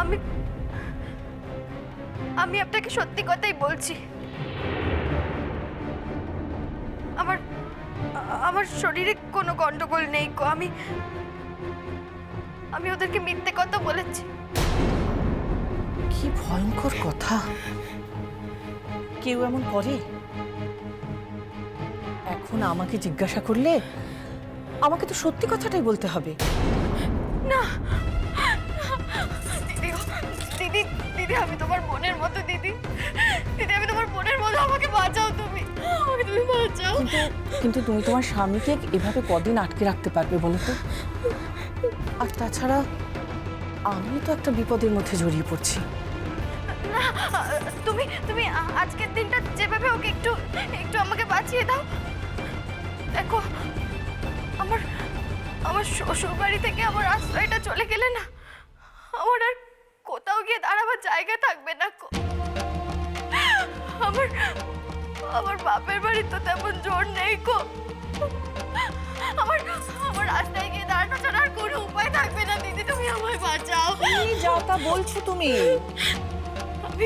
আমি আমি আপনাকে সত্যি কথাই বলছি। আমার আমার শরীরে কোনো গন্ডগোল নেই গো। আমি ওদেরকে মিথ্যে কথা বলেছি। কি ভয়ঙ্কর কথা! কেউ এমন করে? এখন আমাকে জিজ্ঞাসা করলে আমাকে তো সত্যি কথাটাই বলতে হবে। না দিদি, দিদি, দিদি, আমি তোমার বোনের মতো। দিদি, দিদি, আমি তোমার বোনের মতো। আমাকে বাঁচাও, তুমি আমাকে তুমি বাঁচাও। কিন্তু তুমি তোমার স্বামীকে এভাবে কদিন আটকে রাখতে পারবে বলো তো? আর তাছাড়া আমি তো একটা বিপদের মধ্যে জড়িয়ে পড়ছি। না, তুমি তুমি আজকের দিনটা যেভাবে ওকে একটু একটু আমাকে বাঁচিয়ে দাও। দেখো, আমার আমার শ্বশুর বাড়ি থেকে আমার আশ্রয়টা চলে গেলে না, আমার আর কোথাও গিয়ে দাঁড়াবার জায়গা থাকবে না। আমার আমার বাপের বাড়ি তো তেমন জোর নেই গো। আমার আমার রাস্তায় গিয়ে দাঁড়ানো ছাড়া আর কোনো উপায় থাকবে না। দিদি, তুমি আমায় বাঁচাও। কি যা তা বলছো তুমি? আমি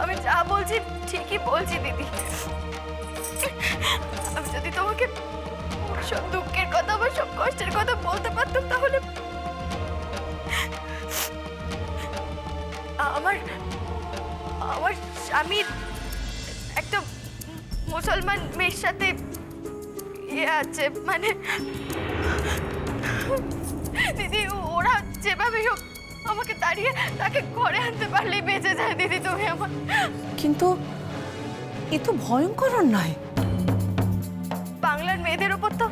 আমি যা বলছি ঠিকই বলছি দিদি। আমি যদি তোমাকে সব দুঃখের কথা, আমার সব কষ্টের কথা বলতে পারতাম, তাহলে আমার আমার স্বামীর একটা মুসলমান মেয়ের সাথে ইয়ে আছে, মানে দিদি, ওরা যেভাবে হোক আমাকে তাড়িয়ে তাকে ঘরে আনতে পারলেই বেঁচে যায়। দিদি, তুমি আমার। কিন্তু এ তো ভয়ঙ্কর অন্যায়। বাংলার মেয়েদের ওপর তো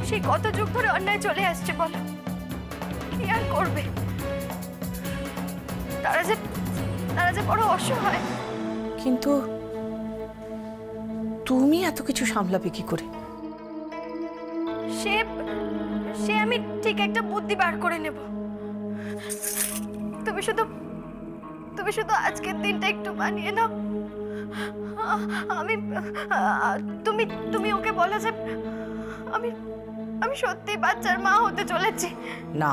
সেই কত যুগ ধরে অন্যায় চলে আসছে, বলো কি আর করবে? তারা যে বড় অসহায়। কিন্তু তুমি এত কিছু সামলাবে কি করে? সে সে আমি ঠিক একটা বুদ্ধি বার করে নেব। তুমি শুধু আজকের দিনটা একটু মানিয়ে নাও। আমি তুমি তুমি ওকে বলো যে আমি আমি সত্যি বাচ্চার মা হতে চলেছি। না,